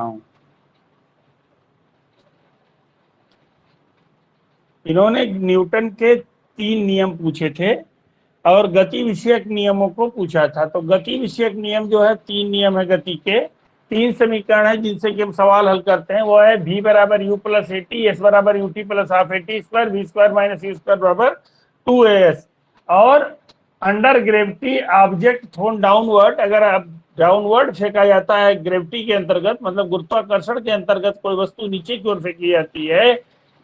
हूं। इन्होंने न्यूटन के 3 नियम पूछे थे और गति विषयक नियमों को पूछा था। तो गति विषयक नियम जो है 3 नियम है गति के, 3 समीकरण है जिनसे कि हम सवाल हल करते हैं। वो है v बराबर u plus a t, s बराबर u t plus half a t square, v square minus u square बराबर 2as। और under gravity object thrown downward, अगर आप डाउनवर्ड फेंका जाता है ग्रेविटी के अंतर्गत, मतलब गुरुत्वाकर्षण के अंतर्गत कोई वस्तु नीचे की ओर फेंकी जाती है,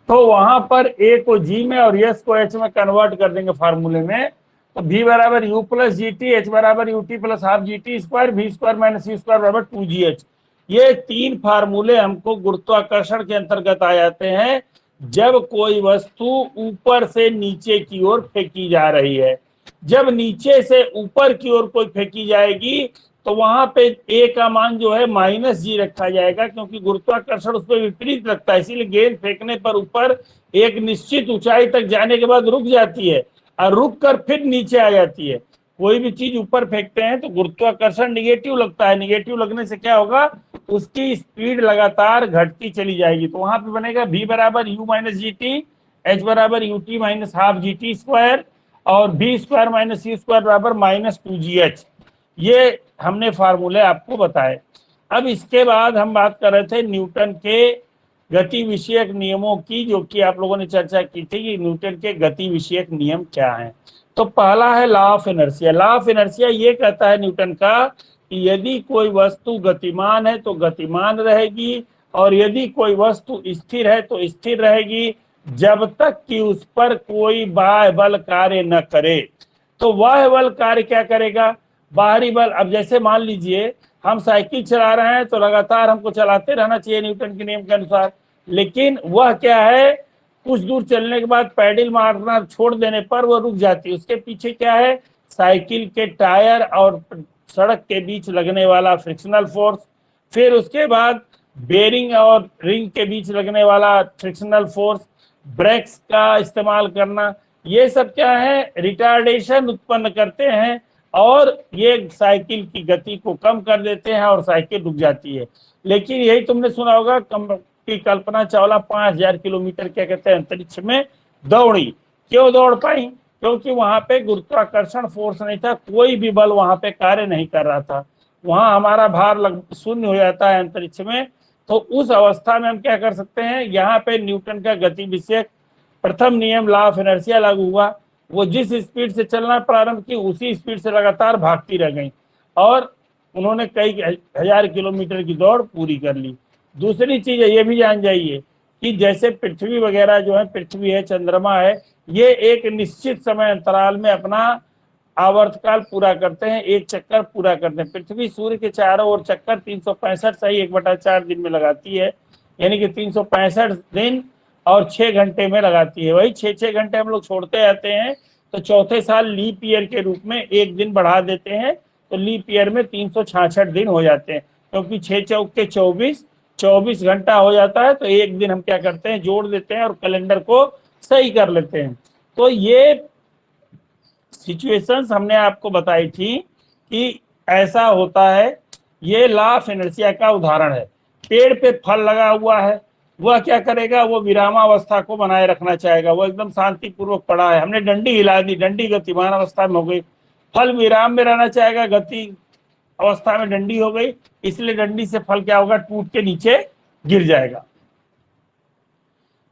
तो वहां पर ए को जी में और एस को एच में कन्वर्ट कर देंगे फार्मूले में। तो v बराबर u plus g t, h बराबर u t plus half g t square, v square minus u square बराबर 2gh। ये 3 फार्मूले हमको गुरुत्वाकर्षण के अंतर्गत आ जाते हैं जब कोई वस्तु ऊपर से नीचे की ओर फेंकी जा रही है। जब नीचे से ऊपर की ओर कोई फेंकी जाएगी तो वहां पे ए का मान जो है माइनस जी रखा जाएगा, क्योंकि गुरुत्वाकर्षण उस पर विपरीत रखता है। इसीलिए गेंद फेंकने पर ऊपर एक निश्चित ऊंचाई तक जाने के बाद रुक जाती है और रुक कर फिर नीचे आ जाती है। कोई भी चीज ऊपर फेंकते हैं तो गुरुत्वाकर्षण निगेटिव लगता है, निगेटिव लगने से क्या होगा, उसकी स्पीड लगातार घटती चली जाएगी। तो वहां पे बनेगा v बराबर u minus g t, h बराबर u t minus half g t square और v square minus u square बराबर माइनस 2gh। ये हमने फार्मूले आपको बताए। अब इसके बाद हम बात कर रहे थे न्यूटन के गति विषयक नियमों की, जो कि आप लोगों ने चर्चा की थी कि न्यूटन के गति विषयक नियम क्या हैं। तो पहला है law of inertia. Law of inertia ये कहता है न्यूटन का कि यदि कोई वस्तु गतिमान है तो गतिमान रहेगी, और यदि कोई वस्तु स्थिर है तो स्थिर रहेगी, जब तक कि उस पर कोई बाह्य बल कार्य न करे। तो बाह्य बल कार्य क्या करेगा, बाहरी बल। अब जैसे मान लीजिए हम साइकिल चला रहे हैं तो लगातार हमको चलाते रहना चाहिए न्यूटन के नियम के अनुसार, लेकिन वह क्या है, कुछ दूर चलने के बाद पैडल मारना छोड़ देने पर वह रुक जाती है। उसके पीछे क्या है, साइकिल के टायर और सड़क के बीच लगने वाला फ्रिक्शनल फोर्स, फिर उसके बाद बेरिंग और रिंग के बीच लगने वाला फ्रिक्शनल फोर्स, ब्रेक्स का इस्तेमाल करना, ये सब क्या है, रिटार्डेशन उत्पन्न करते हैं और ये साइकिल की गति को कम कर देते हैं और साइकिल रुक जाती है। लेकिन यही तुमने सुना होगा कि कल्पना चावला 5000 किलोमीटर क्या कहते हैं अंतरिक्ष में दौड़ी। क्यों दौड़ पाई, क्योंकि वहां पे गुरुत्वाकर्षण फोर्स नहीं था, कोई भी बल वहां पे कार्य नहीं कर रहा था। वहां हमारा भार शून्य हो जाता है अंतरिक्ष में। तो उस अवस्था में हम क्या कर सकते हैं, यहाँ पे न्यूटन का गति विषयक प्रथम नियम लॉ ऑफ इनर्शिया लागू हुआ। वो जिस स्पीड से चलना प्रारंभ की उसी स्पीड से लगातार भागती रह गई और उन्होंने कई हजार किलोमीटर की दौड़ पूरी कर ली। दूसरी चीज ये भी जान जाइए कि जैसे पृथ्वी वगैरह जो है, पृथ्वी है, चंद्रमा है, ये एक निश्चित समय अंतराल में अपना आवर्तकाल पूरा करते हैं, एक चक्कर पूरा करते हैं। पृथ्वी सूर्य के चारों ओर चक्कर 365 सही 1/4 दिन में लगाती है, यानी कि 365 दिन और 6 घंटे में लगाती है। वही 6-6 घंटे हम लोग छोड़ते जाते हैं, तो चौथे साल लीप ईयर के रूप में एक दिन बढ़ा देते हैं, तो लीप ईयर में 366 दिन हो जाते हैं। क्योंकि 6 चौक के 24 घंटा हो जाता है, तो एक दिन हम क्या करते हैं, जोड़ देते हैं और कैलेंडर को सही कर लेते हैं। तो ये सिचुएशंस हमने आपको बताई थी कि ऐसा होता है। ये लॉ ऑफ इनर्शिया का उदाहरण है। पेड़ पे फल लगा हुआ है, वह क्या करेगा, वो विरामावस्था को बनाए रखना चाहेगा। वो एकदम शांतिपूर्वक पड़ा है, हमने डंडी हिला दी, डंडी गतिमान अवस्था में हो गई, फल विराम में रहना चाहेगा, गति अवस्था में डंडी हो गई, इसलिए डंडी से फल क्या होगा, टूट के नीचे गिर जाएगा।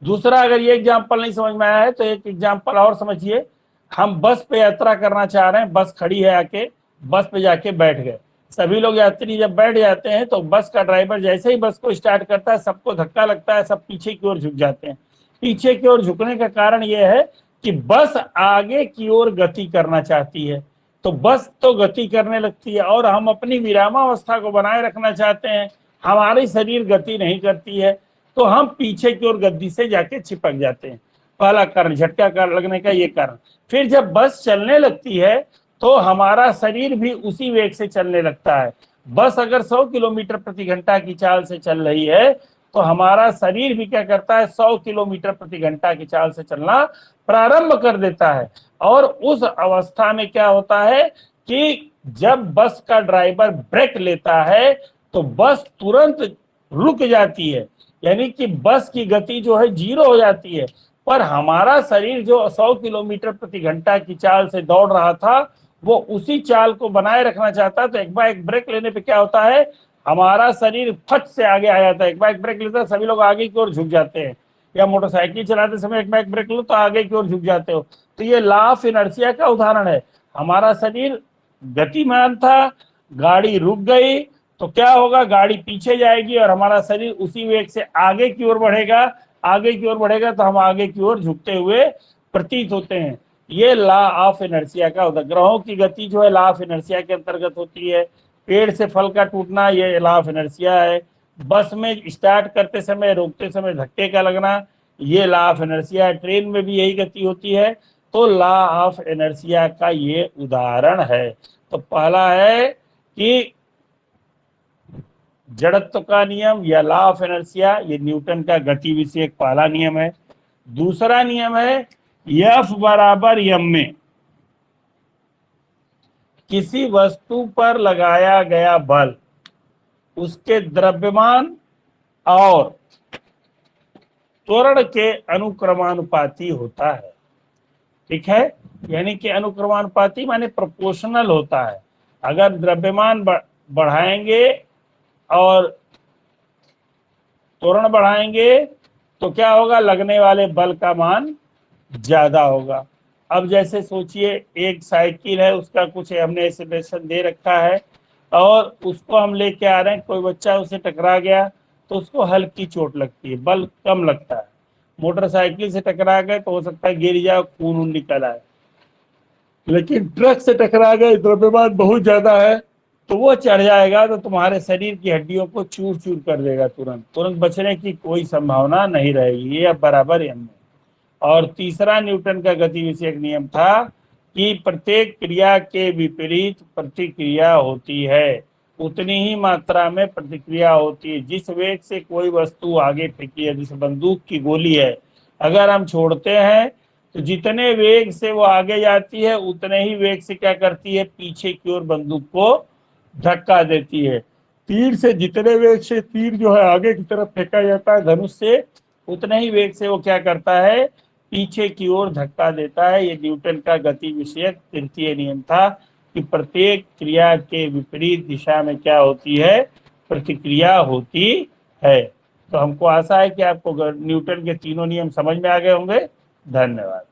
दूसरा, अगर ये एग्जाम्पल नहीं समझ में आया है तो एक एग्जाम्पल और समझिए। हम बस पे यात्रा करना चाह रहे हैं, बस खड़ी है, आके बस पे जाके बैठ गए। सभी लोग यात्री जब बैठ जाते हैं तो बस का ड्राइवर जैसे ही बस को स्टार्ट करता है, सबको धक्का लगता है, सब पीछे की ओर झुक जाते हैं। पीछे की ओर झुकने का कारण यह है कि बस आगे की ओर गति करना चाहती है, तो बस तो गति करने लगती है और हम अपनी विरामावस्था को बनाए रखना चाहते हैं, हमारी शरीर गति नहीं करती है, तो हम पीछे की ओर गद्दी से जाके चिपक जाते हैं। पहला कारण झटका लगने का ये कारण। फिर जब बस चलने लगती है तो हमारा शरीर भी उसी वेग से चलने लगता है। बस अगर 100 किलोमीटर प्रति घंटा की चाल से चल रही है तो हमारा शरीर भी क्या करता है, 100 किलोमीटर प्रति घंटा की चाल से चलना प्रारंभ कर देता है। और उस अवस्था में क्या होता है कि जब बस का ड्राइवर ब्रेक लेता है तो बस तुरंत रुक जाती है, यानी कि बस की गति जो है 0 हो जाती है। पर हमारा शरीर जो 100 किलोमीटर प्रति घंटा की चाल से दौड़ रहा था, वो उसी चाल को बनाए रखना चाहता है। तो एक बार एक ब्रेक लेने पे क्या होता है, हमारा शरीर फट से आगे आ जाता है। एक बार एक ब्रेक लेता है, सभी लोग आगे की ओर झुक जाते हैं, या मोटरसाइकिल चलाते समय एक बार एक ब्रेक लो तो आगे की ओर झुक जाते हो। तो ये लॉ ऑफ इनर्शिया का उदाहरण है। हमारा शरीर गतिमान था, गाड़ी रुक गई तो क्या होगा, गाड़ी पीछे जाएगी और हमारा शरीर उसी वेग से आगे की ओर बढ़ेगा। आगे की ओर बढ़ेगा तो हम आगे की ओर झुकते हुए प्रतीत होते हैं। ये लॉ ऑफ इनर्शिया का उदाहरण। ग्रहों की गति जो है लॉ ऑफ इनर्शिया के अंतर्गत होती है। पेड़ से फल का टूटना, ये लॉ ऑफ इनर्शिया है। बस में स्टार्ट करते समय रोकते समय धक्के का लगना, ये लॉ ऑफ इनर्शिया है। ट्रेन में भी यही गति होती है। तो लॉ ऑफ इनर्शिया का ये उदाहरण है। तो पहला है कि जड़त्व का नियम या लॉ ऑफ इनर्शिया, ये न्यूटन का गति विषयक पहला नियम है। दूसरा नियम है F बराबर m में किसी वस्तु पर लगाया गया बल उसके द्रव्यमान और त्वरण के अनुक्रमानुपाती होता है। ठीक है, यानी कि अनुक्रमानुपाती माने प्रोपोर्शनल होता है। अगर द्रव्यमान बढ़ाएंगे और त्वरण बढ़ाएंगे तो क्या होगा, लगने वाले बल का मान ज्यादा होगा। अब जैसे सोचिए एक साइकिल है, उसका कुछ हमने एक्सेलरेशन दे रखा है और उसको हम लेके आ रहे हैं, कोई बच्चा उसे टकरा गया तो उसको हल्की चोट लगती है, बल कम लगता है। मोटरसाइकिल से टकरा गए तो हो सकता है गिर जाए, खून निकल आए। लेकिन ट्रक से टकरा गए, द्रव्यमान बहुत ज्यादा है, तो वो चढ़ जाएगा तो तुम्हारे शरीर की हड्डियों को चूर चूर कर देगा, तुरंत बचने की कोई संभावना नहीं रहेगी। ये अब बराबर m में। और तीसरा न्यूटन का गति विषयक नियम था कि प्रत्येक क्रिया के विपरीत प्रतिक्रिया होती है, उतनी ही मात्रा में प्रतिक्रिया होती है। जिस वेग से कोई वस्तु आगे फेंकी है, जैसे बंदूक की गोली है, अगर हम छोड़ते हैं तो जितने वेग से वो आगे जाती है उतने ही वेग से क्या करती है, पीछे की ओर बंदूक को धक्का देती है। तीर से जितने वेग से तीर जो है आगे की तरफ फेंका जाता है धनुष से, उतने ही वेग से वो क्या करता है, पीछे की ओर धक्का देता है। ये न्यूटन का गति विषयक तृतीय नियम था कि प्रत्येक क्रिया के विपरीत दिशा में क्या होती है, प्रतिक्रिया होती है। तो हमको आशा है कि आपको न्यूटन के तीनों नियम समझ में आ गए होंगे। धन्यवाद।